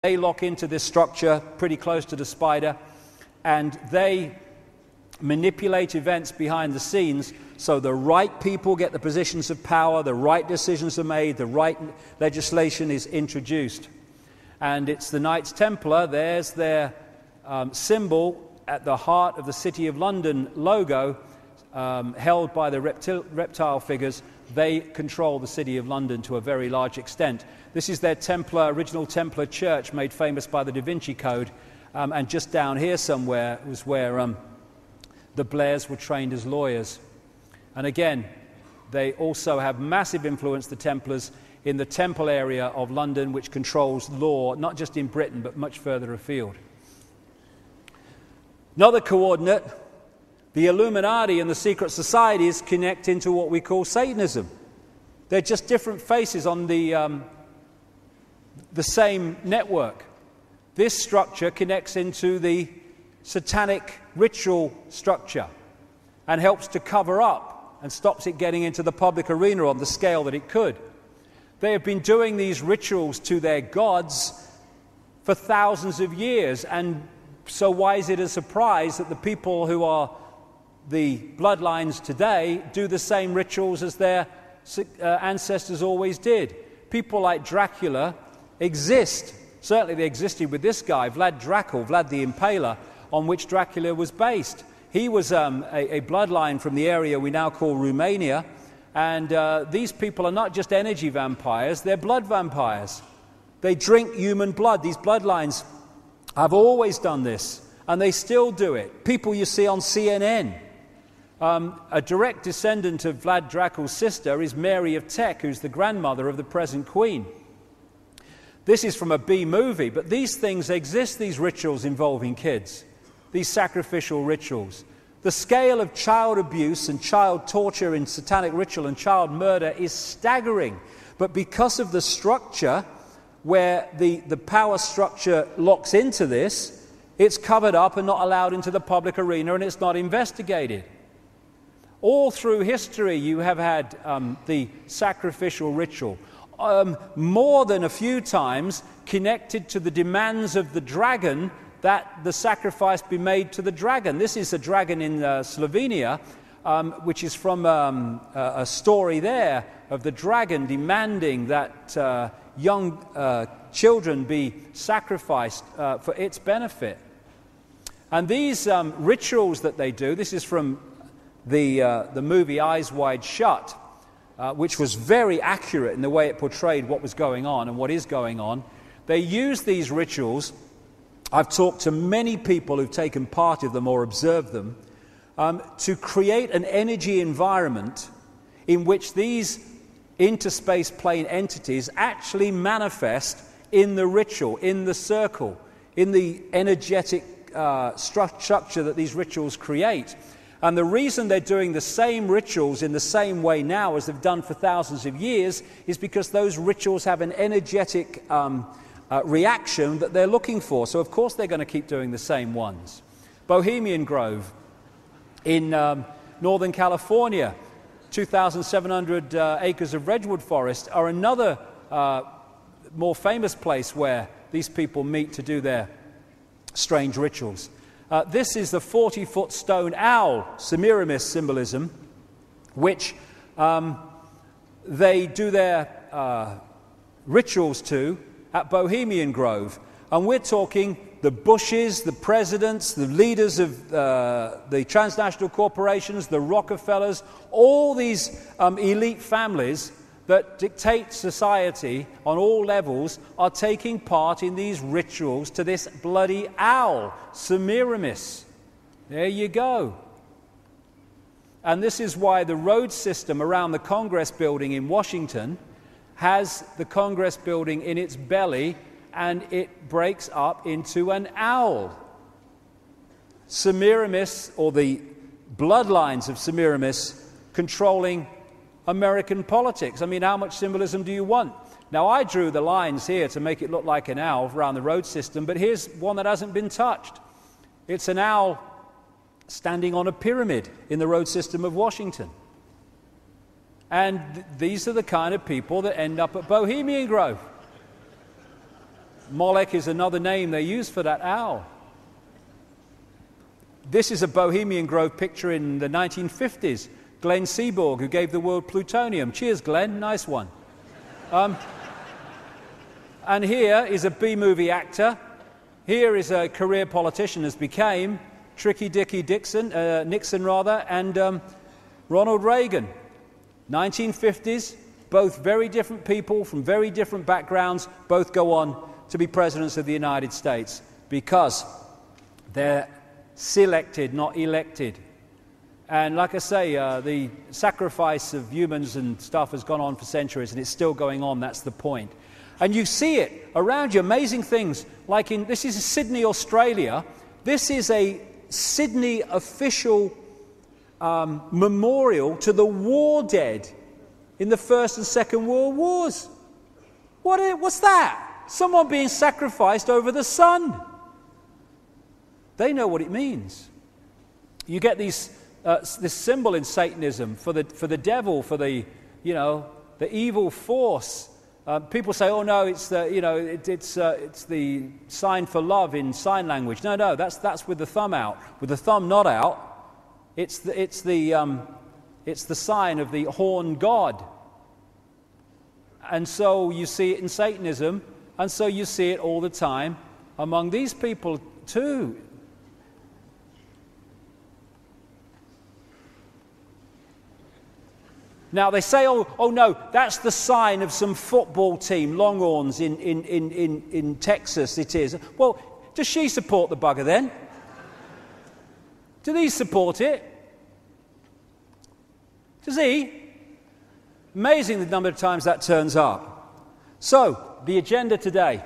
They lock into this structure pretty close to the spider, and they manipulate events behind the scenes so the right people get the positions of power, the right decisions are made, the right legislation is introduced. And it's the Knights Templar. There's their symbol at the heart of the City of London logo, held by the reptile figures. They control the City of London to a very large extent. This is their original Templar church made famous by the Da Vinci Code, and just down here somewhere was where the Blairs were trained as lawyers. And again, they also have massive influence, the Templars, in the Temple area of London, which controls law, not just in Britain, but much further afield. Another coordinate, the Illuminati and the secret societies connect into what we call Satanism. They're just different faces on the same network. This structure connects into the satanic ritual structure and helps to cover up and stops it getting into the public arena on the scale that it could. They have been doing these rituals to their gods for thousands of years, and so why is it a surprise that the people who are the bloodlines today do the same rituals as their ancestors always did? People like Dracula exist. Certainly they existed with this guy, Vlad the Impaler, on which Dracula was based. He was a bloodline from the area we now call Romania, and these people are not just energy vampires, they're blood vampires. They drink human blood. These bloodlines have always done this, and they still do it. People you see on CNN. A direct descendant of Vlad Dracula's sister is Mary of Teck, who's the grandmother of the present queen. This is from a B movie, but these things exist, these rituals involving kids, these sacrificial rituals. The scale of child abuse and child torture in satanic ritual and child murder is staggering. But because of the structure, where the power structure locks into this, it's covered up and not allowed into the public arena, and it's not investigated. All through history you have had the sacrificial ritual, more than a few times connected to the demands of the dragon, that the sacrifice be made to the dragon. This is a dragon in Slovenia, which is from a story there of the dragon demanding that young children be sacrificed for its benefit. And these rituals that they do, this is from the movie Eyes Wide Shut, which was very accurate in the way it portrayed what was going on and what is going on. They use these rituals. I've talked to many people who've taken part of them or observed them, to create an energy environment in which these interspace plane entities actually manifest in the ritual, in the circle, in the energetic structure that these rituals create. And the reason they're doing the same rituals in the same way now as they've done for thousands of years is because those rituals have an energetic reaction that they're looking for. So of course they're going to keep doing the same ones. Bohemian Grove in Northern California, 2,700 acres of redwood forest, are another more famous place where these people meet to do their strange rituals. This is the 40-foot stone owl, Semiramis symbolism, which they do their rituals to at Bohemian Grove. And we're talking the Bushes, the presidents, the leaders of the transnational corporations, the Rockefellers, all these elite families that dictate society on all levels are taking part in these rituals to this bloody owl, Semiramis. There you go. And this is why the road system around the Congress building in Washington has the Congress building in its belly, and it breaks up into an owl. Semiramis, or the bloodlines of Semiramis, controlling American politics. I mean, how much symbolism do you want? Now, I drew the lines here to make it look like an owl around the road system, but here's one that hasn't been touched. It's an owl standing on a pyramid in the road system of Washington. And these are the kind of people that end up at Bohemian Grove. Molech is another name they use for that owl. This is a Bohemian Grove picture in the 1950s. Glenn Seaborg, who gave the world plutonium. Cheers, Glenn. Nice one. And here is a B-movie actor. Here is a career politician, as became Tricky Dicky Nixon, and Ronald Reagan. 1950s, both very different people from very different backgrounds, both go on to be presidents of the United States because they're selected, not elected. And like I say, the sacrifice of humans and stuff has gone on for centuries, and it's still going on. That's the point. And you see it around you, amazing things. Like this is Sydney, Australia. This is a Sydney official memorial to the war dead in the First and Second World Wars. What's that? Someone being sacrificed over the sun. They know what it means. You get this symbol in Satanism for the devil, for the evil force. People say, "Oh no, it's the sign for love in sign language." No, that's with the thumb out. With the thumb not out, it's the sign of the horn god. And so you see it in Satanism, and so you see it all the time among these people too. Now they say, oh no, that's the sign of some football team, Longhorns in Texas it is. Well, does she support the bugger then? Do these support it? Does he? Amazing the number of times that turns up. So, the agenda today.